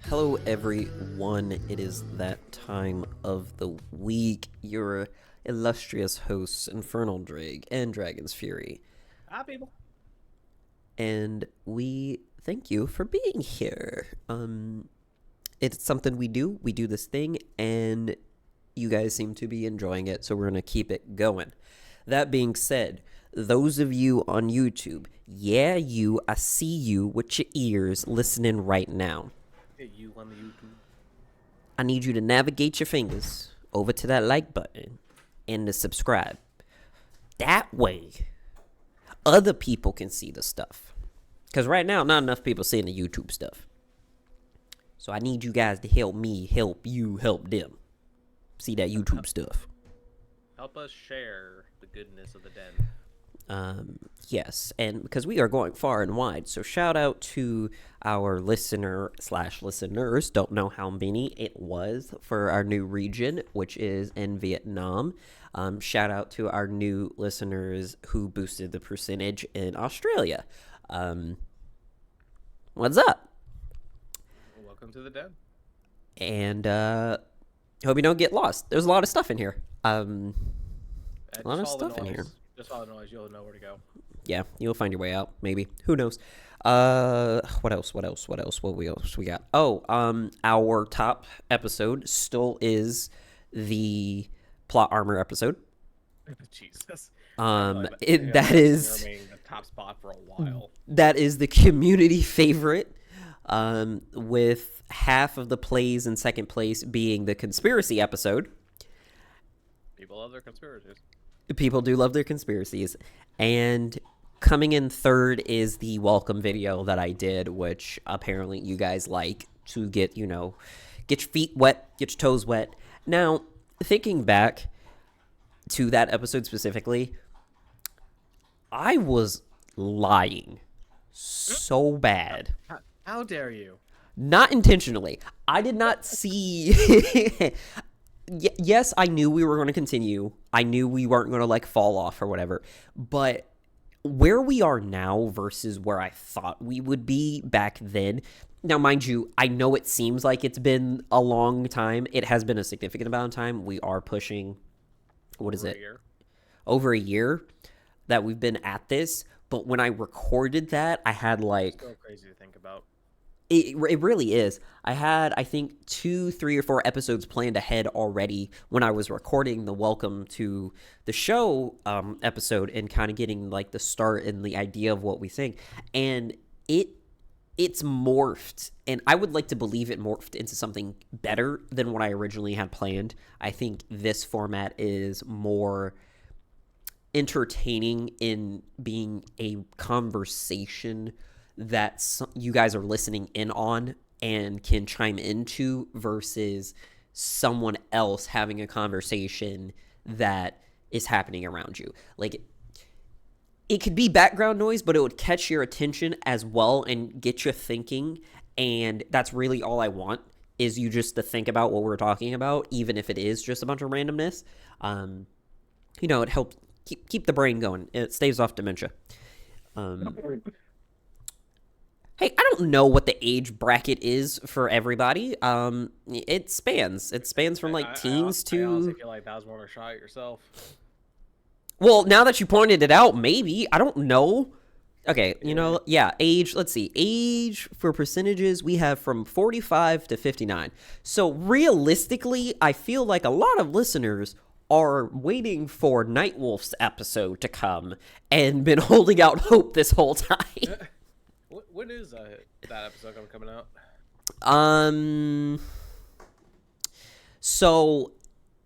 Hello, everyone. It is that time of the week. Your illustrious hosts, Infernal Drake and Dragon's Fury. Hi, people. And we thank you for being here. It's something we do. We do this thing, and you guys seem to be enjoying it, so we're going to keep it going. That being said, those of you on YouTube, I see you with your ears listening right now. Hey, you on the YouTube. I need you to navigate your fingers over to that like button and to subscribe. That way, other people can see the stuff. Because right now, not enough people seeing the YouTube stuff. So I need you guys to help me, help you, help them see that YouTube stuff. Help us share the goodness of the den. Yes, and because we are going far and wide, so shout out to our listeners. Don't know how many it was for our new region, which is in Vietnam. Shout out to our new listeners who boosted the percentage in Australia. What's up? Welcome to the den. And hope you don't get lost. There's a lot of stuff in here. A lot of stuff in here. Just follow the noise, you'll know where to go. Yeah, you'll find your way out, maybe. Who knows? What else? What else we got? Oh, our top episode still is the plot armor episode. Jesus. That is the top spot for a while. That is the community favorite. With half of the plays in second place being the conspiracy episode. People love their conspiracies. People do love their conspiracies. And coming in third is the welcome video that I did, which apparently you guys like to get your feet wet, get your toes wet. Now, thinking back to that episode specifically, I was lying so bad. How dare you? Not intentionally. I did not see... Yes, I knew we were going to continue. I knew we weren't going to fall off or whatever. But where we are now versus where I thought we would be back then. Now, mind you, I know it seems like it's been a long time. It has been a significant amount of time. We are pushing, over a year that we've been at this. But when I recorded that, I had It's so crazy to think about. It really is. I had, I think, 2, 3, or 4 episodes planned ahead already when I was recording the Welcome to the Show episode and kind of getting the start and the idea of what we think. And it's morphed, and I would like to believe it morphed into something better than what I originally had planned. I think this format is more entertaining in being a conversation that you guys are listening in on and can chime into versus someone else having a conversation that is happening around you. It could be background noise, but it would catch your attention as well and get you thinking. And that's really all I want, is you just to think about what we're talking about, even if it is just a bunch of randomness. It helps keep the brain going. It staves off dementia. Hey, I don't know what the age bracket is for everybody. It spans from teens to... I honestly feel like that was more of a shot at yourself. Well, now that you pointed it out, maybe. I don't know. Okay, age, let's see. Age for percentages, we have from 45 to 59. So realistically, I feel like a lot of listeners are waiting for Nightwolf's episode to come and been holding out hope this whole time. When is that episode coming out? So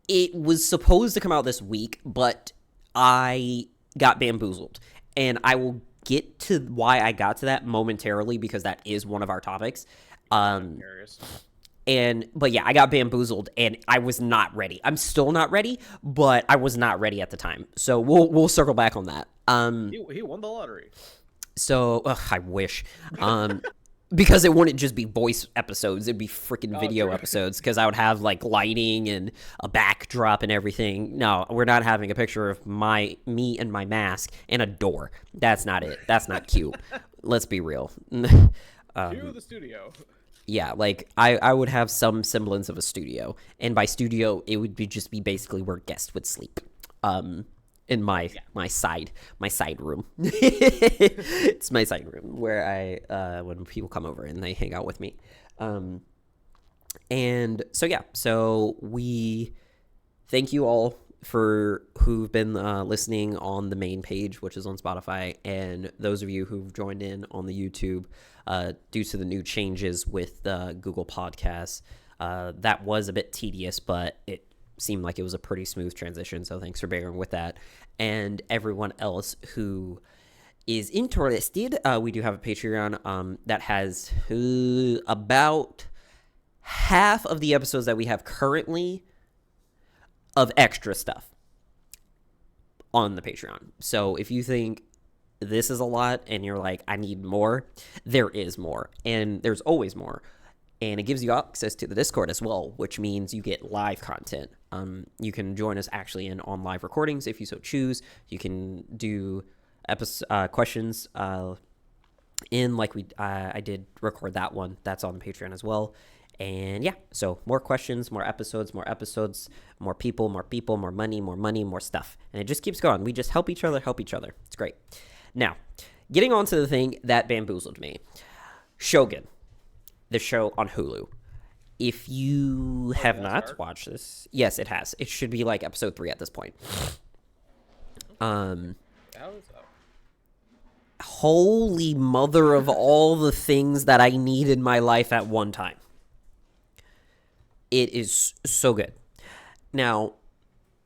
it was supposed to come out this week, but I got bamboozled. And I will get to why I got to that momentarily, because that is one of our topics. I'm curious. But yeah, I got bamboozled and I was not ready. I'm still not ready, but I was not ready at the time. So we'll circle back on that. He won the lottery. So, I wish. Because it wouldn't just be voice episodes. It'd be freaking video episodes, because I would have, lighting and a backdrop and everything. No, we're not having a picture of me and my mask and a door. That's not it. That's not cute. Let's be real. To the studio. Yeah, like I would have some semblance of a studio, and by studio it would be basically where guests would sleep. In my Yeah. my side room. It's my side room where I when people come over and they hang out with me. Um, and so yeah, so we thank you all for who've been listening on the main page, which is on Spotify, and those of you who've joined in on the YouTube due to the new changes with Google Podcasts. That was a bit tedious, but it seemed like it was a pretty smooth transition, so thanks for bearing with that. And everyone else who is interested, we do have a Patreon that has about half of the episodes that we have currently of extra stuff on the Patreon. So if you think this is a lot and you're like, I need more, there is more. And there's always more. And it gives you access to the Discord as well, which means you get live content. You can join us actually on live recordings if you so choose. You can do questions in like I did record that one. That's on the Patreon as well. And yeah, so more questions, more episodes, more people, more money, more stuff. And it just keeps going. We just help each other. It's great. Now, getting on to the thing that bamboozled me. Shogun, the show on Hulu. If you have not watched this, yes, it has. It should be like episode 3 at this point. How is that? Holy mother of all the things that I need in my life at one time. It is so good. Now,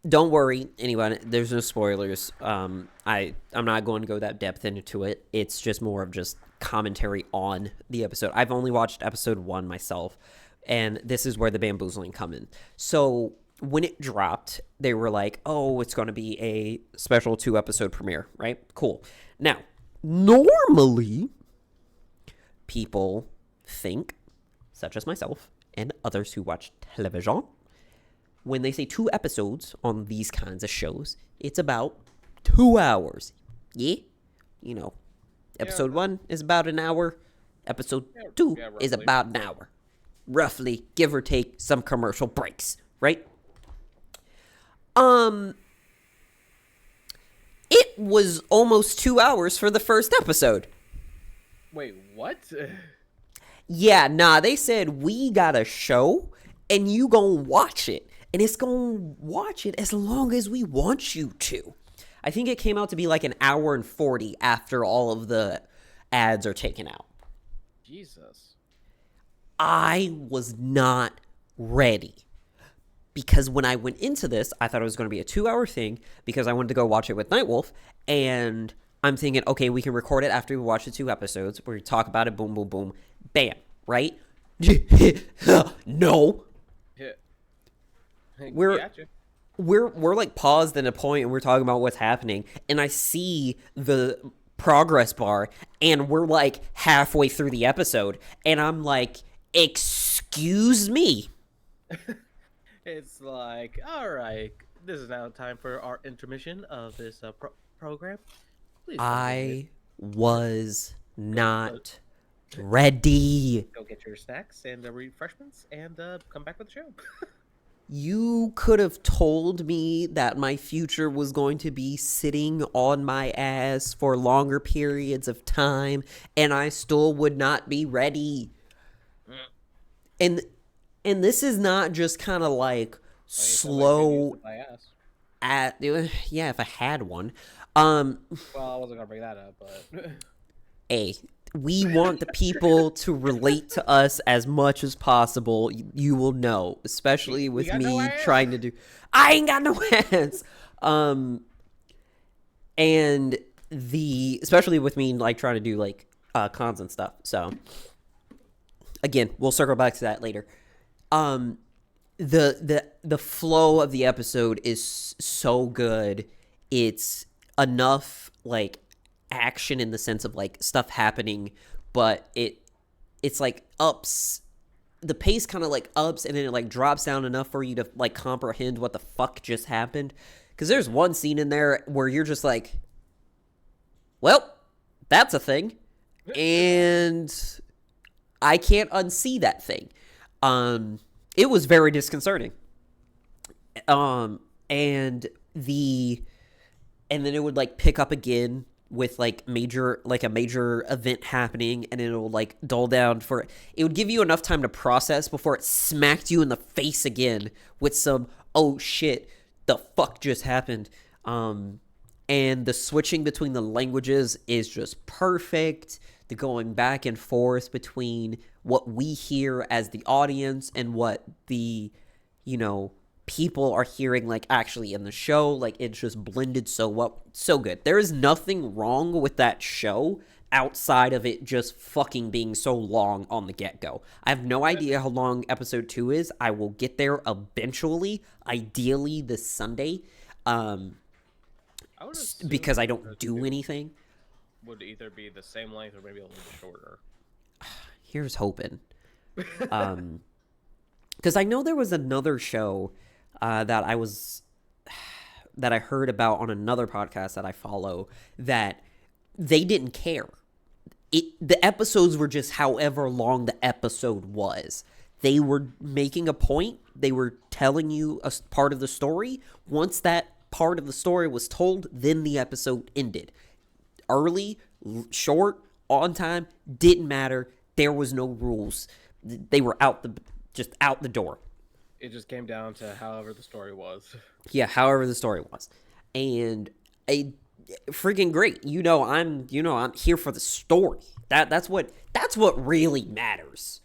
don't worry, anyone. There's no spoilers. I'm not going to go that depth into it. It's just more of just commentary on the episode. I've only watched episode 1 myself, and this is where the bamboozling come in. So when it dropped, they were like, "Oh, it's going to be a special 2-episode premiere, right? Cool." Now, normally, people think, such as myself and others who watch television, when they say 2 episodes on these kinds of shows, it's about 2 hours. Yeah? You know, episode 1 is about an hour. Episode 2 is about an hour. Roughly, give or take some commercial breaks, right? It was almost 2 hours for the first episode. Wait, what? Yeah, nah, they said, we got a show, and you gonna watch it. And it's gonna watch it as long as we want you to. I think it came out to be like an hour and 40 after all of the ads are taken out. Jesus. I was not ready. Because when I went into this, I thought it was going to be a 2-hour thing because I wanted to go watch it with Nightwolf. And I'm thinking, okay, we can record it after we watch the 2 episodes. We talk about it, boom, boom, boom, bam, right? No. Yeah. We're Gotcha. we're like paused in a point and we're talking about what's happening, and I see the progress bar and we're like halfway through the episode, and I'm like, excuse me. It's like, all right, this is now time for our intermission of this program. Please I was not ready. go get your snacks and refreshments and come back with the show. You could have told me that my future was going to be sitting on my ass for longer periods of time, and I still would not be ready. And this is not just kind of like slow at, yeah, if I had one. Well, I wasn't gonna bring that up, but Hey, we want the people to relate to us as much as possible. You will know, especially with me trying to do. I ain't got no hands. And especially with me like trying to do like cons and stuff. So again, we'll circle back to that later. The flow of the episode is so good. It's enough like action in the sense of like stuff happening, but it's like ups, the pace kind of like ups and then it like drops down enough for you to like comprehend what the fuck just happened. Because there's one scene in there where you're just like, well, that's a thing. And I can't unsee that thing. It was very disconcerting. And then it would like pick up again with like a major event happening, and it'll like dull down for it would give you enough time to process before it smacked you in the face again with some oh shit, the fuck just happened. And the switching between the languages is just perfect. The going back and forth between what we hear as the audience and what the, people are hearing like actually in the show, like it's just blended so well, so good. There is nothing wrong with that show outside of it just fucking being so long on the get-go. I have no idea how long episode 2 is. I will get there eventually, ideally this Sunday. Because I don't do anything. Would either be the same length or maybe a little bit shorter. Here's hoping. Because I know there was another show that I heard about on another podcast that I follow that they didn't care. The episodes were just however long the episode was. They were making a point. They were telling you a part of the story. Once that part of the story was told, then the episode ended. Early, short, on time, didn't matter. There was no rules. They were out the door. It just came down to however the story was. Yeah, however the story was. And freaking great. I'm here for the story. That's what really matters.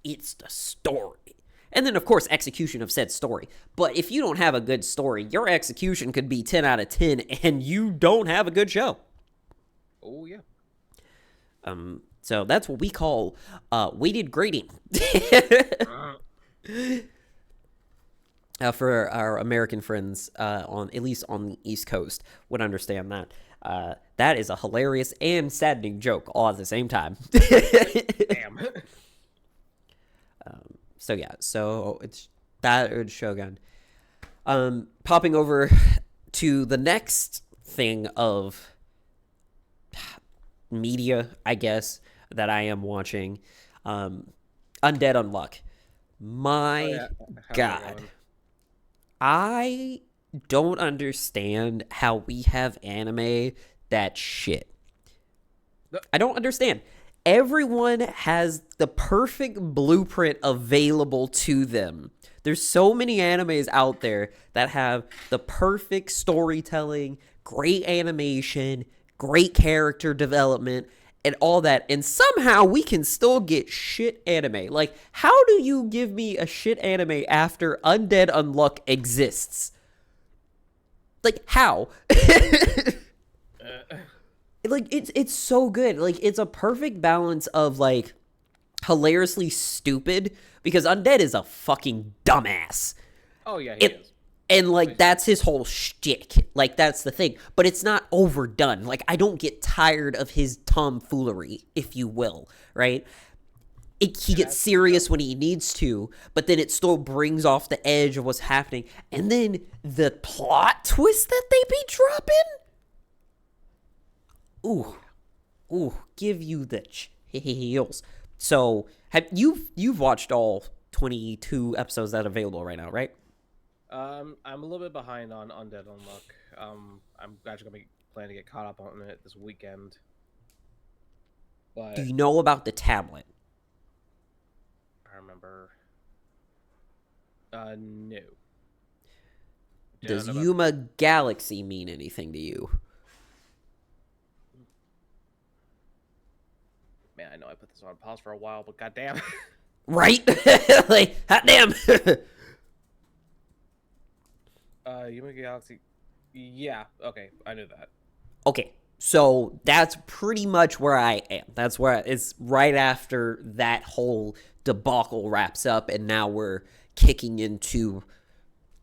It's the story. And then, of course, execution of said story. But if you don't have a good story, your execution could be 10 out of 10, and you don't have a good show. Oh, yeah. So that's what we call weighted grading. For our American friends, at least on the East Coast, would understand that. That is a hilarious and saddening joke all at the same time. Damn. So it's that or Shogun. Popping over to the next thing of media, I guess, that I am watching. Undead Unluck. My God. I don't understand how we have anime that shit. I don't understand. Everyone has the perfect blueprint available to them. There's so many animes out there that have the perfect storytelling, great animation, great character development, and all that. And somehow we can still get shit anime. Like, how do you give me a shit anime after Undead Unluck exists? Like, how? Like, it's so good. Like, it's a perfect balance of, like, hilariously stupid, because Undead is a fucking dumbass. Oh, yeah, he is. And, like, that's his whole shtick. Like, that's the thing. But it's not overdone. Like, I don't get tired of his tomfoolery, if you will, right? He gets serious when he needs to, but then it still brings off the edge of what's happening. And then the plot twist that they be dropping? Ooh, give you the chills. So, you've watched all 22 episodes that are available right now, right? I'm a little bit behind on Undead Unluck. I'm actually gonna be planning to get caught up on it this weekend. But do you know about the tablet? I remember. No. Does Yuma Galaxy mean anything to you? Man, I know I put this on pause for a while, but goddamn. Right? Like, hot damn. Yuma Galaxy. Yeah, okay, I knew that. Okay, so that's pretty much where I am. That's where it's right after that whole debacle wraps up, and now we're kicking into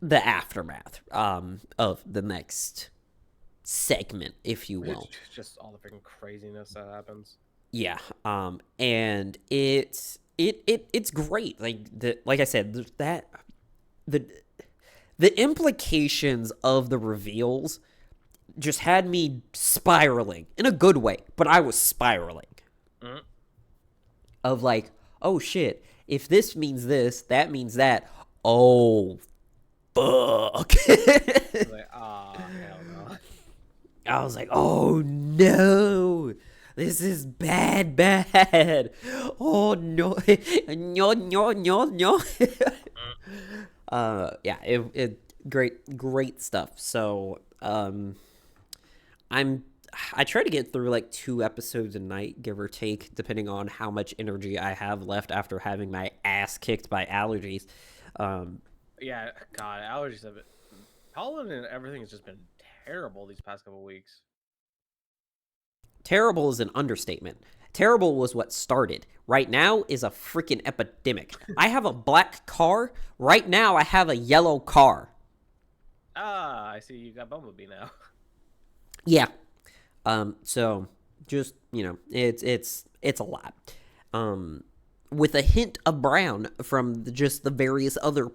the aftermath of the next segment, if you will. Just all the freaking craziness that happens. Yeah, and it's great. Like I said, the implications of the reveals just had me spiraling in a good way, but I was spiraling. Mm-hmm. Of like, oh shit, if this means this, that means that. Oh, fuck. I was like, ah, hell no. I was like, oh no, this is bad, bad. Oh no, no, no, no, no. Yeah, it great stuff. So, I try to get through like 2 episodes a night, give or take, depending on how much energy I have left after having my ass kicked by allergies. Um, Yeah, God, allergies have been, pollen and everything has just been terrible these past couple weeks. Terrible is an understatement. Terrible was what started. Right now is a freaking epidemic. I have a black car. Right now I have a yellow car. Ah, I see you got Bumblebee now. Yeah. So just, it's a lot. With a hint of brown from just the various other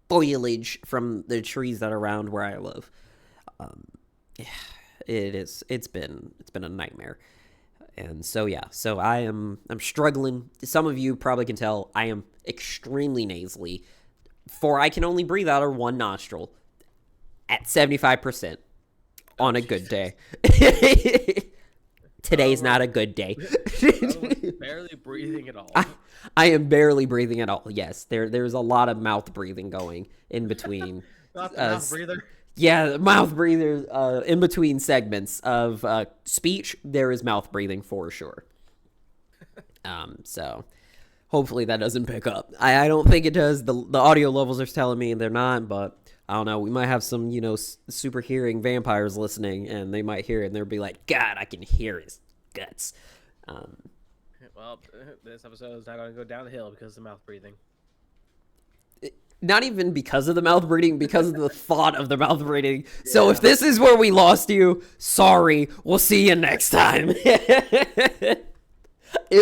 foliage from the trees that are around where I live. Yeah, it's been a nightmare. And so yeah, so I'm struggling. Some of you probably can tell I am extremely nasally, for I can only breathe out of one nostril at 75% on a good day. Today's not a good day. Barely breathing at all. I am barely breathing at all. Yes, there's a lot of mouth breathing going in between. Not the mouth breather. Yeah, mouth breathers in between segments of speech. There is mouth breathing for sure. So hopefully that doesn't pick up. I don't think it does. The audio levels are telling me they're not, but I don't know. We might have some super hearing vampires listening, and they might hear it and they'll be like, "God, I can hear his guts." Well, this episode is not going to go downhill because of the mouth breathing. Not even because of the mouth breathing, because of the thought of the mouth breathing. Yeah. So if this is where we lost you, sorry. We'll see you next time. It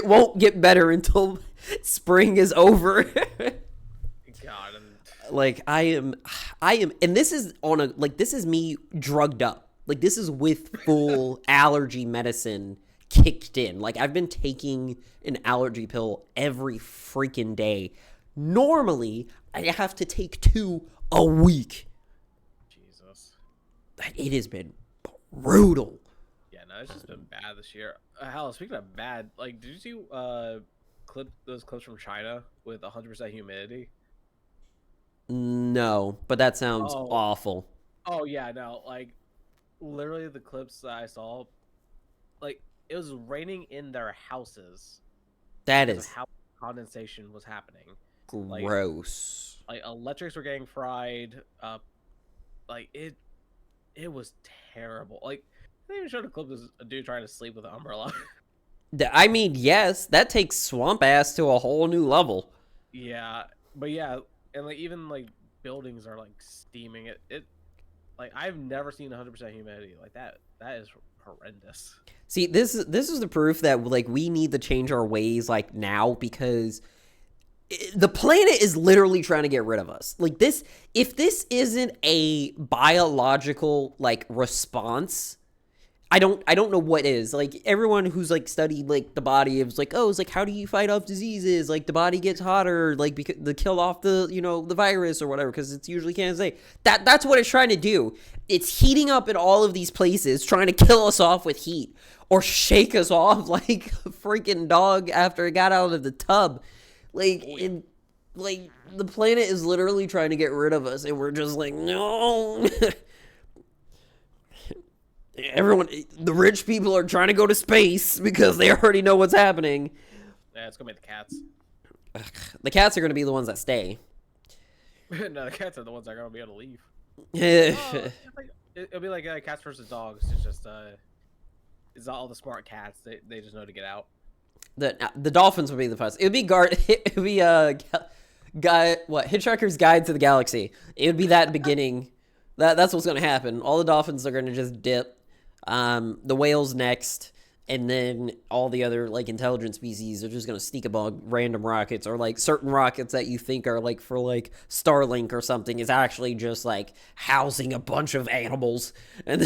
won't get better until spring is over. God, like I am, and this is this is me drugged up. Like this is with full allergy medicine kicked in. Like I've been taking an allergy pill every freaking day. Normally, I have to take 2 a week. Jesus. It has been brutal. Yeah, no, it's just been bad this year. Hell, speaking of bad, like, did you see those clips from China with 100% humidity? No, but that sounds awful. Oh, yeah, no, like, literally the clips that I saw, like, it was raining in their houses. That is how condensation was happening. Gross. Like electrics were getting fried. Like it was terrible. Like they even showed a clip of a dude trying to sleep with an umbrella. I mean, yes, that takes swamp ass to a whole new level. Yeah, but yeah, and like even like buildings are like steaming. It like I've never seen 100% humidity like that. That is horrendous. See, this is the proof that like we need to change our ways like now, because the planet is literally trying to get rid of us. Like this, if this isn't a biological like response, I don't know what is. Like everyone who's like studied like the body is like, oh, it's like how do you fight off diseases? Like the body gets hotter, like because to kill off the the virus or whatever, because it's usually can't say that's what it's trying to do. It's heating up in all of these places, trying to kill us off with heat or shake us off like a freaking dog after it got out of the tub. Like the planet is literally trying to get rid of us, and we're just like, no. Everyone, the rich people are trying to go to space because they already know what's happening. Yeah, it's gonna be the cats. The cats are gonna be the ones that stay. No, the cats are the ones that are gonna be able to leave. It'll be like cats versus dogs. It's just it's all the smart cats. They just know to get out. The dolphins would be the first. It would be Hitchhiker's Guide to the Galaxy. It would be that beginning. That's what's gonna happen. All the dolphins are gonna just dip. The whales next, and then all the other like intelligent species are just gonna sneak among random rockets, or like certain rockets that you think are like for like Starlink or something is actually just like housing a bunch of animals, and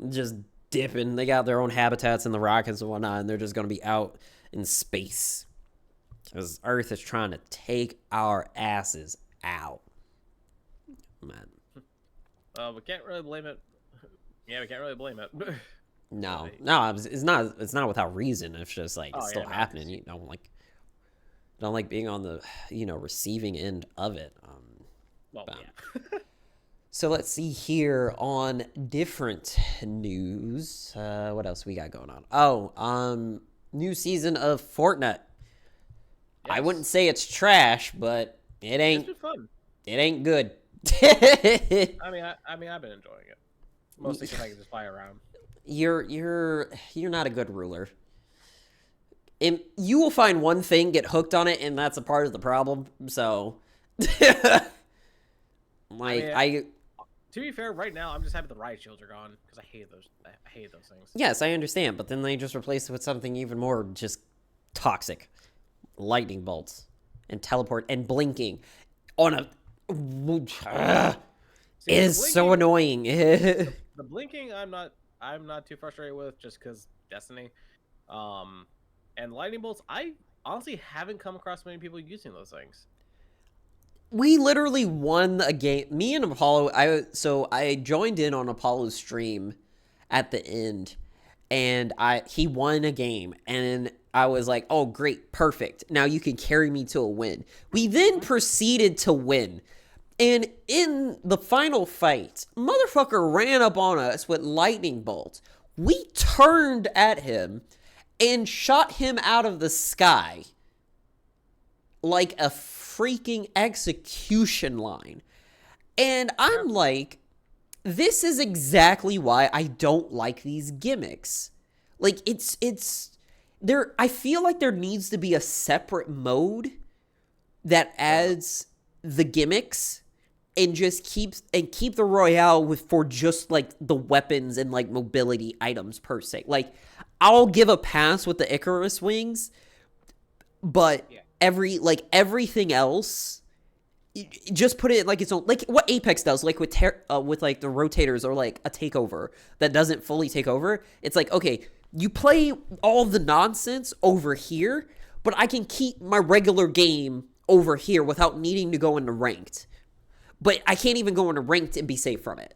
just dipping. They got their own habitats in the rockets and whatnot, and they're just gonna be out in space. Because Earth is trying to take our asses out. Man. We can't really blame it. Yeah, we can't really blame it. No, no, it's not. It's not without reason. It's just like it's still no, happening. You don't like being on the receiving end of it. Well, yeah. So let's see here on different news. What else we got going on? Oh, new season of Fortnite. I wouldn't say it's trash, but it ain't. It's been fun. It ain't good. I mean, I've been enjoying it mostly because I can just fly around. You're not a good ruler. And you will find one thing, get hooked on it, and that's a part of the problem. So, to be fair, right now I'm just happy the riot shields are gone because I hate those. I hate those things. Yes, I understand, but then they just replace it with something even more just toxic, lightning bolts, and teleport and blinking on a. See, it is so annoying. The blinking, I'm not too frustrated with just because Destiny, and lightning bolts. I honestly haven't come across many people using those things. We literally won a game. Me and Apollo. I joined in on Apollo's stream at the end, and he won a game, and I was like, "Oh, great, perfect! Now you can carry me to a win." We then proceeded to win. And in the final fight, motherfucker ran up on us with lightning bolts. We turned at him and shot him out of the sky like a freaking execution line. And I'm like, this is exactly why I don't like these gimmicks. Like, it's there. I feel like there needs to be a separate mode that adds the gimmicks and just keep the Royale for just like the weapons and like mobility items per se. Like, I'll give a pass with the Icarus wings, but everything else, just put it like its own, like what Apex does, like with like the rotators or like a takeover that doesn't fully take over. It's like, okay, you play all the nonsense over here, but I can keep my regular game over here without needing to go into ranked. But I can't even go into ranked and be safe from it.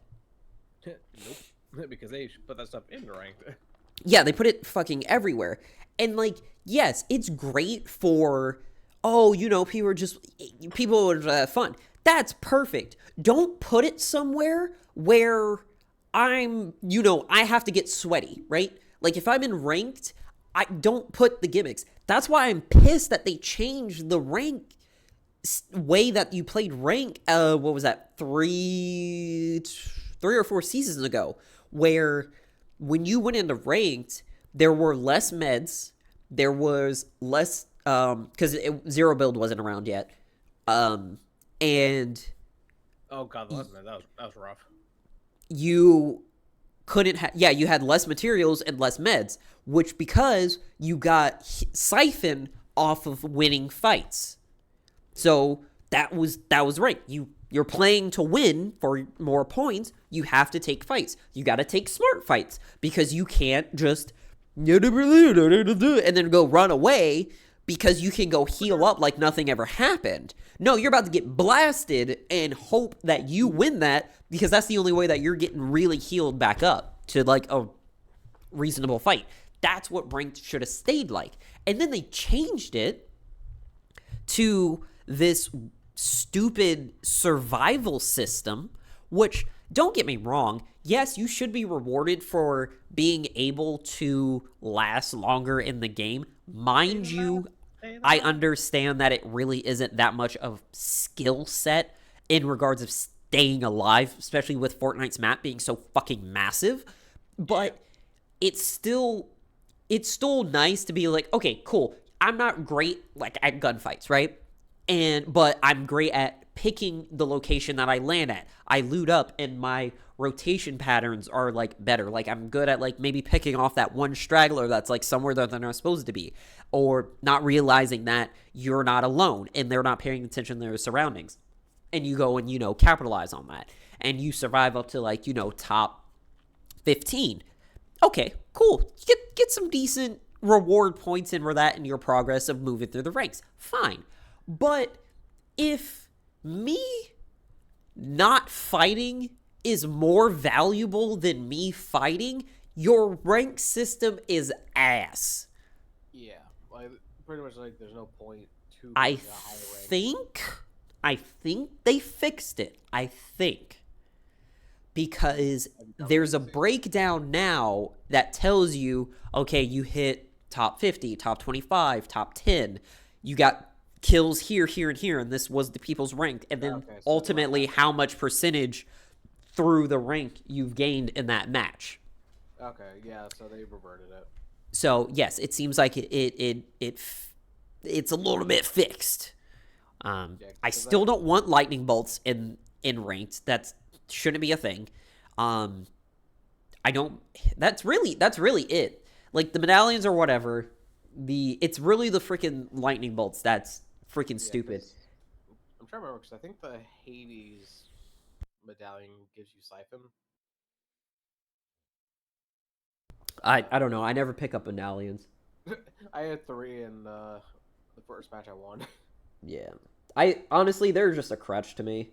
Nope. Because they put that stuff in ranked. Yeah, they put it fucking everywhere. And like, yes, it's great for, people would have fun. That's perfect. Don't put it somewhere where I have to get sweaty, right? Like if I'm in ranked, I don't put the gimmicks. That's why I'm pissed that they changed the rank way that you played rank. What was that? 3 or 4 seasons ago, where when you went into ranked, there were less meds. There was less because zero build wasn't around yet. And oh god, that was rough. You couldn't you had less materials and less meds, which because you got siphoned off of winning fights. So that was right. You're playing to win for more points. You have to take fights. You got to take smart fights because you can't just and then go run away because you can go heal up like nothing ever happened. No, you're about to get blasted and hope that you win that because that's the only way that you're getting really healed back up to like a reasonable fight. That's what ranked should have stayed like. And then they changed it to this stupid survival system, which, don't get me wrong, yes, you should be rewarded for being able to last longer in the game. Mind you, I understand that it really isn't that much of skill set in regards of staying alive, especially with Fortnite's map being so fucking massive, but it's still nice to be like, okay, cool, I'm not great like at gunfights, right? But I'm great at picking the location that I land at. I loot up and my rotation patterns are like better. Like I'm good at like maybe picking off that one straggler that's like somewhere that they're not supposed to be, or not realizing that you're not alone and they're not paying attention to their surroundings. And you go and, capitalize on that. And you survive up to like, top 15. Okay, cool. You get some decent reward points and for that in your progress of moving through the ranks. Fine. But if me not fighting is more valuable than me fighting, your rank system is ass. Yeah, like pretty much like there's no point to I being a higher rank. think I think they fixed it. I think because there's a breakdown now that tells you, okay, you hit top 50, top 25, top 10. You got kills here, here, and here, and this was the people's rank. And then Okay, so ultimately how much percentage through the rank you've gained in that match. Okay, yeah, so they reverted it. So yes, it seems like it's a little bit fixed. Yeah, I still don't want lightning bolts in ranked. That shouldn't be a thing. I don't. That's really it. Like the medallions or whatever. It's really the freaking lightning bolts that's freaking stupid. I'm trying to remember because I think the Hades medallion gives you Siphon. I don't know. I never pick up medallions. I had 3 in the first match I won. Yeah. I honestly, they're just a crutch to me.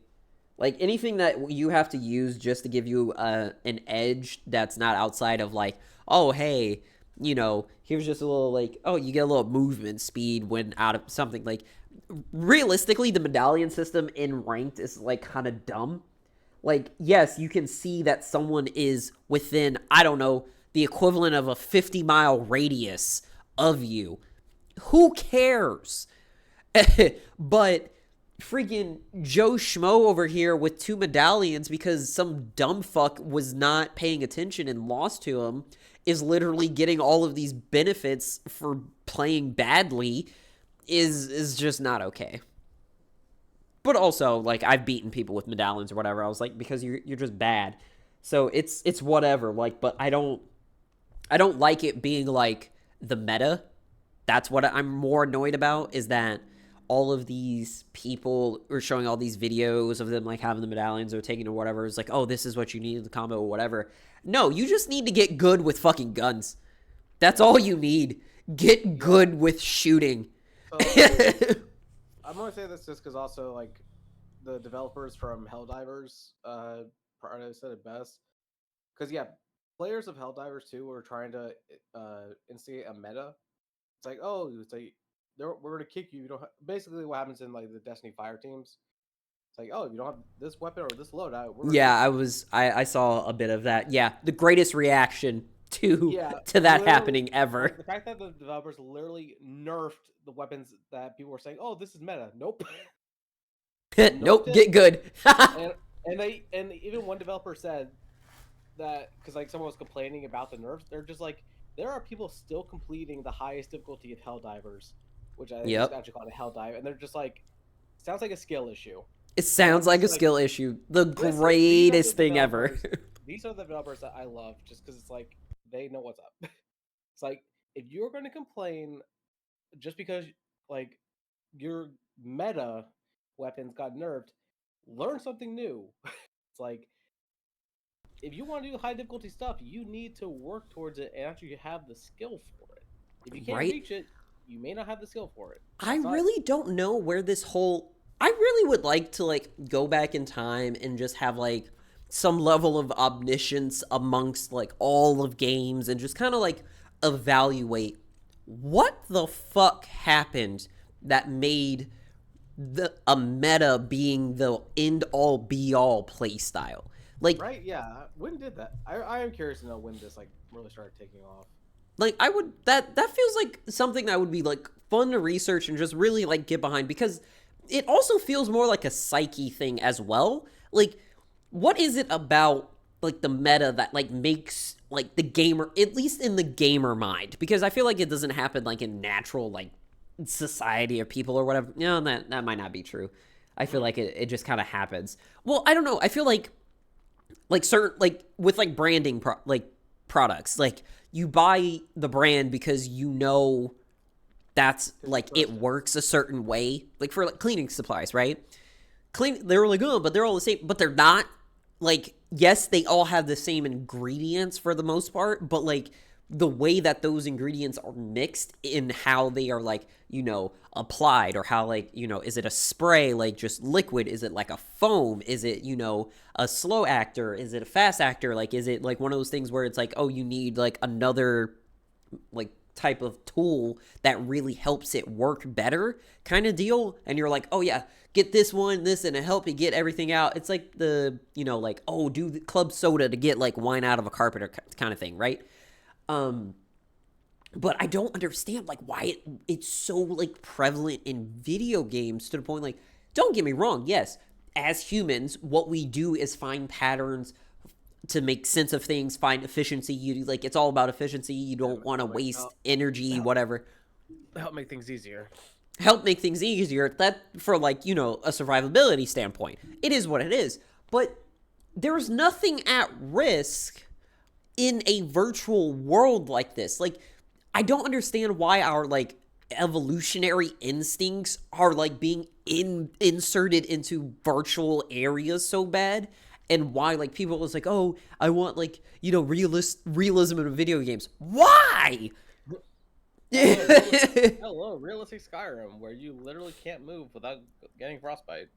Like anything that you have to use just to give you an edge that's not outside of like, oh hey, here's just a little like, oh you get a little movement speed when out of something like. Realistically, the medallion system in ranked is like kind of dumb. Like yes, you can see that someone is within, I don't know, the equivalent of a 50-mile radius of you. Who cares? But freaking Joe Schmo over here with 2 medallions because some dumb fuck was not paying attention and lost to him is literally getting all of these benefits for playing badly is just not okay. But also, like, I've beaten people with medallions or whatever. I was like, because you're just bad. So it's whatever. Like, but I don't like it being like the meta. That's what I'm more annoyed about, is that all of these people are showing all these videos of them like having the medallions or taking or whatever. It's like, oh, this is what you need in the combo or whatever. No, you just need to get good with fucking guns. That's all you need. Get good with shooting. So, I'm gonna say this just because also like the developers from Helldivers said it best. Because yeah, players of Helldivers 2 were trying to instigate a meta. It's like, oh, it's like we're gonna kick you. You don't basically what happens in like the Destiny Fire teams. It's like, oh, if you don't have this weapon or this loadout, yeah, I saw a bit of that. Yeah, the greatest reaction to that happening ever. Like, the fact that the developers literally nerfed the weapons that people were saying, oh, this is meta. Nope. Nope, get good. and even one developer said that because like someone was complaining about the nerfs, they're just like, there are people still completing the highest difficulty of Helldivers, which I think is actually called a Helldive, and they're just like, sounds like a skill issue. It sounds like a skill issue. The greatest thing ever. These are the developers that I love just because it's like they know what's up. It's like if you're going to complain just because like your meta weapons got nerfed, learn something new. It's like if you want to do high difficulty stuff, you need to work towards it and actually have the skill for it. If you can't reach it, you may not have the skill for it. I really don't know where this whole... I really would like to like go back in time and just have like some level of omniscience amongst like all of games and just kind of like evaluate what the fuck happened that made a meta being the end all be all play style. Like, right, yeah. When did that? I am curious to know when this like really started taking off. Like, I would that feels like something that would be like fun to research and just really like get behind, because it also feels more like a psyche thing as well. Like, what is it about like the meta that like makes like the gamer, at least in the gamer mind? Because I feel like it doesn't happen like in natural like society of people or whatever. No, that might not be true. I feel like it just kind of happens. Well, I don't know. I feel like certain like with like branding products, like you buy the brand because you know that's like it works a certain way. Like for like cleaning supplies, right? They're really good, but they're all the same. But they're not like, yes, they all have the same ingredients for the most part, but like the way that those ingredients are mixed in how they are like, applied, or how like, is it a spray, like just liquid? Is it like a foam? Is it, a slow actor? Is it a fast actor? Like, is it like one of those things where it's like, oh, you need like another like type of tool that really helps it work better kind of deal? And you're like, oh yeah, get this one, this, and it help you get everything out. It's like the, like, oh, do the club soda to get like wine out of a carpet kind of thing, right? But I don't understand like why it's so like prevalent in video games to the point, like, don't get me wrong, yes, as humans, what we do is find patterns to make sense of things, find efficiency. You like, it's all about efficiency. You don't want to waste energy, whatever. Help make things easier. Help make things easier. That for like, a survivability standpoint, it is what it is. But there's nothing at risk in a virtual world like this. Like, I don't understand why our like evolutionary instincts are like being inserted into virtual areas so bad, and why like people was like, oh, I want like, realism in video games. Why? Hello, realistic Skyrim, where you literally can't move without getting frostbite.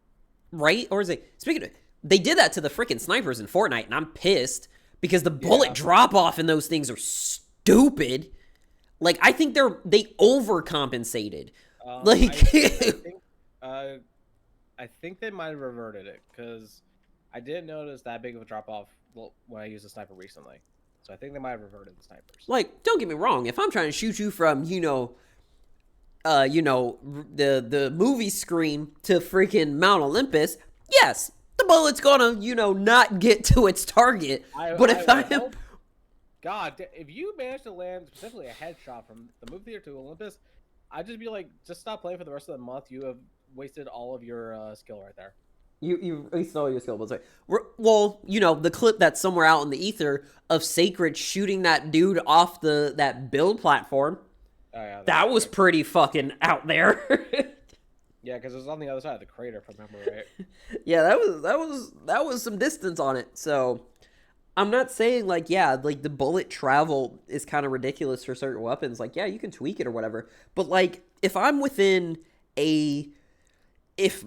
Right? Or is it, speaking of, they did that to the freaking snipers in Fortnite, and I'm pissed because the bullet drop off in those things are stupid. Like, I think they overcompensated. I think they might have reverted it, because I didn't notice that big of a drop off when I used a sniper recently. So I think they might have reverted the snipers. Like, don't get me wrong. If I'm trying to shoot you from, the movie screen to freaking Mount Olympus, yes, the bullet's gonna, not get to its target. God, if you manage to land specifically a headshot from the movie theater to Olympus, I'd just be like, just stop playing for the rest of the month. You have wasted all of your skill right there. You wasted all your skill. But it's like, well, the clip that's somewhere out in the ether of Sacred shooting that dude off that build platform. Oh, yeah, that was pretty fucking out there. Yeah, because it was on the other side of the crater, if I remember right. Yeah, that was some distance on it. So I'm not saying like, yeah, like the bullet travel is kind of ridiculous for certain weapons. Like, yeah, you can tweak it or whatever. But like, if I'm within if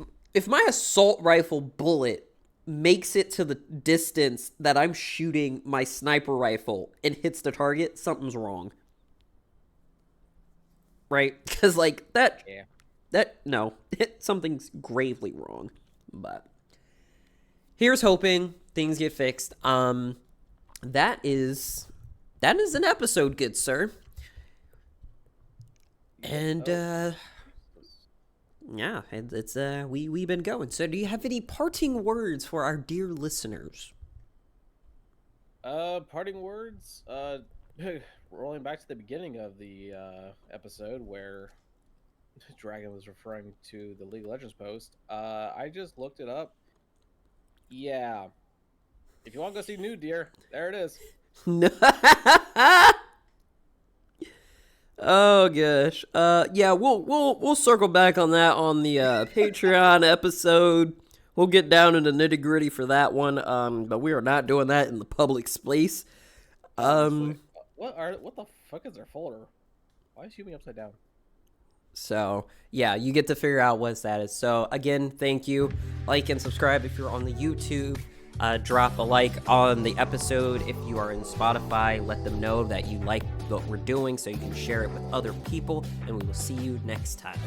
my assault rifle bullet makes it to the distance that I'm shooting my sniper rifle and hits the target, something's wrong. Right? Because like no, something's gravely wrong. But here's hoping things get fixed. That is an episode, good sir. And yeah, it's we've been going. So do you have any parting words for our dear listeners? Parting words? Rolling back to the beginning of the episode where Dragon was referring to the League of Legends post. I just looked it up. Yeah. If you want to go see Nude Deer, there it is. Oh gosh. Yeah, we'll circle back on that on the Patreon episode. We'll get down into nitty-gritty for that one. But we are not doing that in the public space. What the fuck is their folder? Why is Humi upside down? So, yeah, you get to figure out what that is. So, again, thank you. Like and subscribe if you're on the YouTube. Drop a like on the episode. If you are in Spotify, let them know that you like what we're doing so you can share it with other people. And we will see you next time.